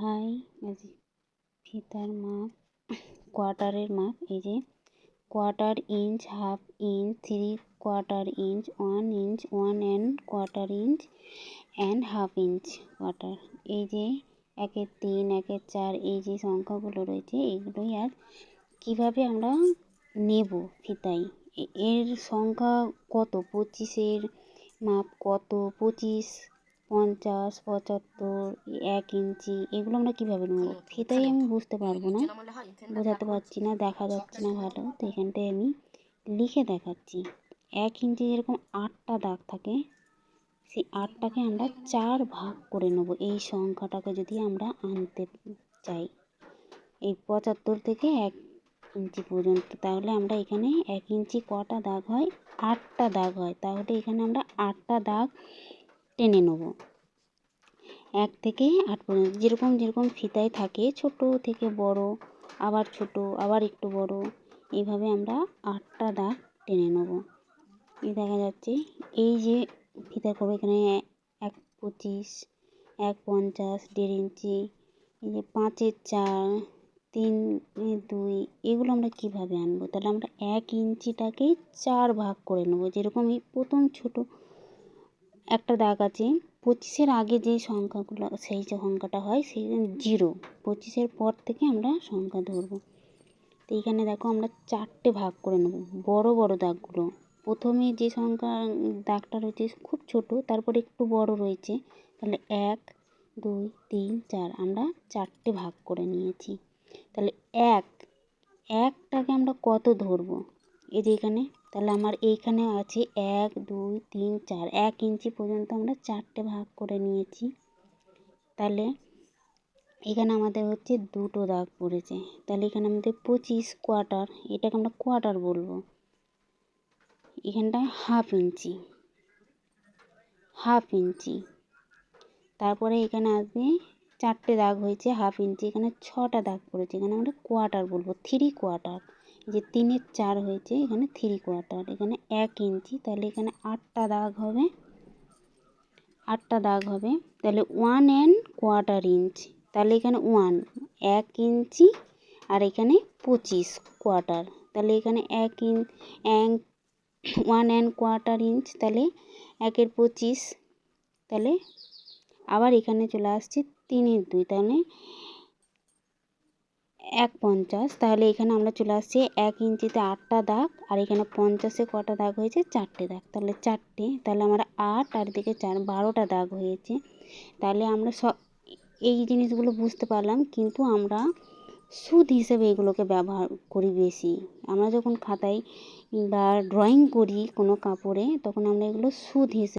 High, ফিতার মাপ, কোয়ার্টারের মাপ। এই যে quarter inch, half inch, 3/4 inch, 1 inch, 1 inch and half inch quarter. এই যে 1-এর 3, 1-এর 4 এই যে সংখ্যাগুলো রয়েছে এগুলোই। আর কিভাবে আমরা নেব ফিতায়, এর সংখ্যা কত, 25-এর মাপ কত, 25, 50, 75, 1 ইঞ্চি, এগুলো আমরা কীভাবে নেব ফিতাই আমি বুঝতে পারবো না, বোঝাতে পারছি না, দেখা যাচ্ছে না ভালো। তো এখানটায় আমি লিখে দেখাচ্ছি। 1 ইঞ্চি যেরকম 8টা দাগ থাকে, সেই 8টাকে আমরা 4 ভাগ করে নেব। এই সংখ্যাটাকে যদি আমরা আনতে চাই এই 75 থেকে 1 ইঞ্চি পর্যন্ত, তাহলে আমরা এখানে 1 ইঞ্চি কটা দাগ হয়, 8টা দাগ হয়। তাহলে এখানে আমরা 8টা দাগ টেনে নেব 1 থেকে 8 পর্যন্ত। যেরকম যেরকম ফিতায় থাকে, ছোট থেকে বড়, আবার ছোট, আবার একটু বড়, এইভাবে আমরা 8টা দাগ টেনে নেব। এই দেখা যাচ্ছে এই যে ফিতা করবো এখানে 1/25, 1/50, 1.5 ইঞ্চি, এই যে 5-এর 4, 3-এর 2, এগুলো আমরা কিভাবে আনবো? তাহলে আমরা 1 ইঞ্চিটাকেই 4 ভাগ করে নেব। যেরকম এই প্রথম ছোট একটা দাগ আছে, 25-এর আগে যে সংখ্যাগুলো, সেই যে সংখ্যাটা হয় সেই 0, 25-এর পর থেকে আমরা সংখ্যা ধরবো। তো এইখানে দেখো আমরা 4টে ভাগ করে নেব বড় বড় দাগগুলো। প্রথমে যে সংখ্যা দাগটা রয়েছে খুব ছোট, তারপরে একটু বড় রয়েছে, তাহলে 1, 2, 3, 4 আমরা 4টে ভাগ করে নিয়েছি। তাহলে একটাকে আমরা কত ধরবো, এই যে এখানে, তাহলে আমার এইখানে আছে 1, 2, 3, 4, 1 ইঞ্চি পর্যন্ত আমরা 4টে ভাগ করে নিয়েছি। তাহলে এখানে আমাদের হচ্ছে 2টো দাগ পড়েছে। তাহলে এখানে আমাদের 25 কোয়ার্টার, এটাকে আমরা কোয়ার্টার বলবো। এখানটায় হাফ ইঞ্চি, তারপরে এখানে আসবে 4টে দাগ হয়েছে হাফ ইঞ্চি, এখানে 6টা দাগ পড়েছে, এখানে আমরা কোয়ার্টার বলবো, 3/4। যে 3-এর 4 হয়েছে, এখানে 3/4, এখানে 1 ইঞ্চি, তাহলে এখানে 8টা দাগ হবে, 8টা দাগ হবে। তাহলে 1¼ ইঞ্চ, তাহলে এখানে 1 ইঞ্চি, আর এখানে 25 কোয়ার্টার, তাহলে এখানে 1¼ ইঞ্চ, তাহলে 1-এর 25, তাহলে আবার এখানে চলে আসছে 3-এর 2, তাহলে 1/50, তাহলে এখানে আমরা চলে আসছি 1 ইঞ্চিতে 8টা দাগ, আর এখানে 50-এ কটা দাগ হয়েছে, 4টে দাগ, তাহলে 4টে, তাহলে আমরা 8 আর দিকে 4, 12টা দাগ হয়েছে। তাহলে আমরা এই জিনিসগুলো বুঝতে পারলাম, কিন্তু আমরা সুদ হিসেবে এগুলোকে ব্যবহার করি বেশি। আমরা যখন খাতায় বা ড্রয়িং করি কোনো কাপড়ে, তখন আমরা এগুলো সুদ হিসেবে